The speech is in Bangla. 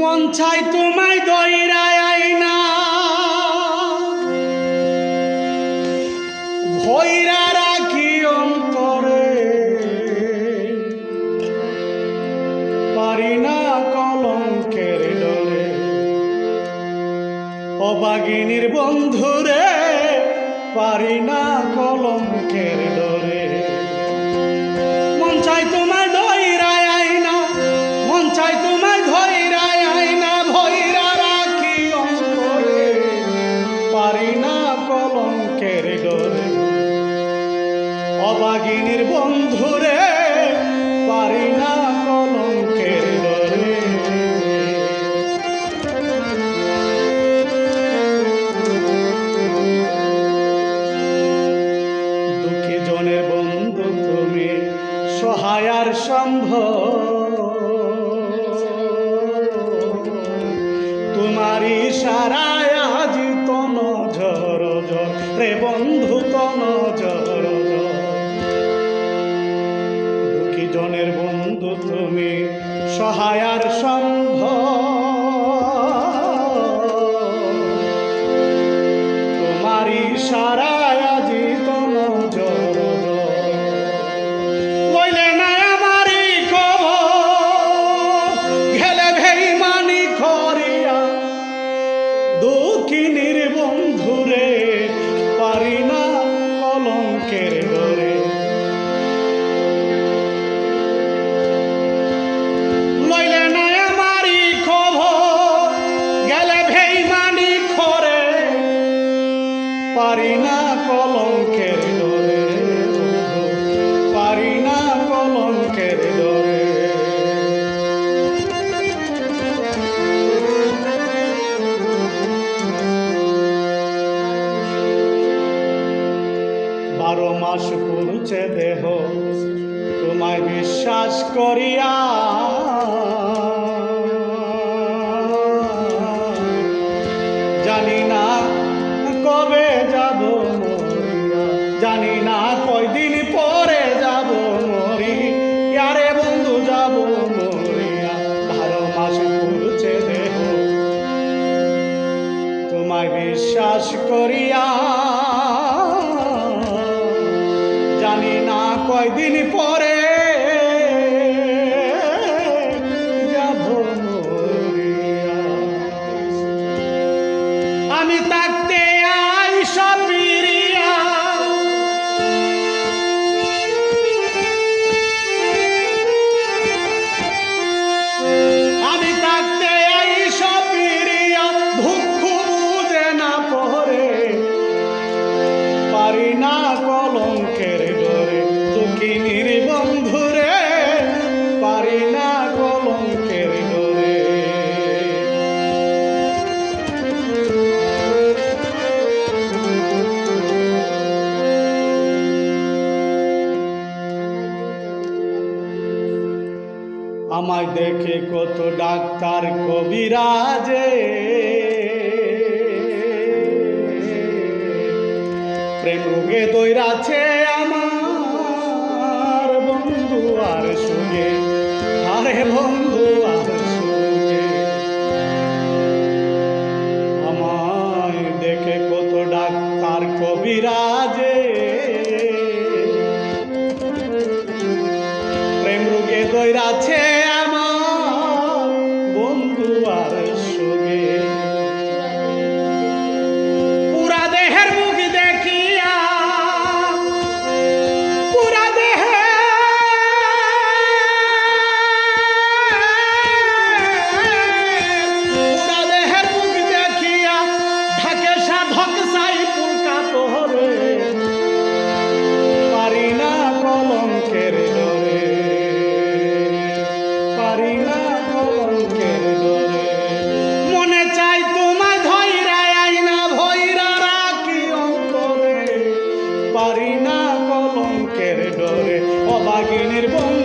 মন চাই তোমায় দইরায় আইনা ভৈরা রাখি অন্তরে, পারি না কলঙ্কের ডরে। অবাগিনীর বন্ধুরে পারি না কলঙ্কের ডরে। মন চাই তোমায় দইরায় আইনা, মন চাই তোমায় ধইরায় আইনা ভৈরা রাখি অন্তরে, পারি না কলঙ্কের ডরে। অবাগিনীর বন্ধুরে পারি না কলঙ্কের ডরে। দুঃখী জনের বন্ধু তুমি, সহায় আর সম্ভব, তোমারই ইশারায় আজ তন ঝর ঝর রে বন্ধু তন ঝর ঝর। দুঃখী জনের বন্ধু তুমি, সহায় আর সম্ভব, তোমারই ইশারায় আজ তন ঝর ঝর। লইলে না আমারই খবর, গেলে বেইমানি করিয়া দুঃখিনীর বন্ধুরে পারি না কলঙ্কের ডরে। লইলে না আমারই খবর, গেলে বেইমানি করে পারি না কলঙ্কের ডরে, পারি না কলঙ্কের ডরে। বারো মাস পুরুষে দেহ তোমায় বিশ্বাস করিয়া, জানি না কবে যাব মরিয়া, জানি না কয়দিন পরে যাব মরি, আরে বন্ধু যাব মরিয়া। 12 মাস পুরুষে দেহ তোমায় বিশ্বাস করিয়া, জানি না কয়দিন পরে যাব মরিয়া। আমি থাকতে আইসা ফিরিয়া, আমি থাকতে আইসা ফিরিয়া দুঃখ বুঝে না পরে, পারি না কলঙ্কের ডরে। দুঃখিনীর বন্ধুরে পারি না কলঙ্কের ডরে। আমায় দেখে কত ডাক্তার কবিরাজে, প্রেম রোগে দইরাছে আমার বন্ধু আর সুগে, আরে বন্ধু আর সুগে। আমায় দেখে কত ডাক্তার কবিরাজে, প্রেম রোগে দইরাছে আমার বন্ধু আর সুগে। পুরা দেহের মুখ দেখিয়া, পুরা দেহে পুরা দেহের মুখ দেখিয়া ঢাকে সাধক সাই পুলকা তোরে, পারি না কলঙ্কের ডরে, পারি না কলঙ্কের ডরে। মনে চাই তোমায় ধইরায় আইনা ভৈরা রাখি অন্তরে, পারি না কলঙ্কের ডরে। অবাগিনীর বন্ধু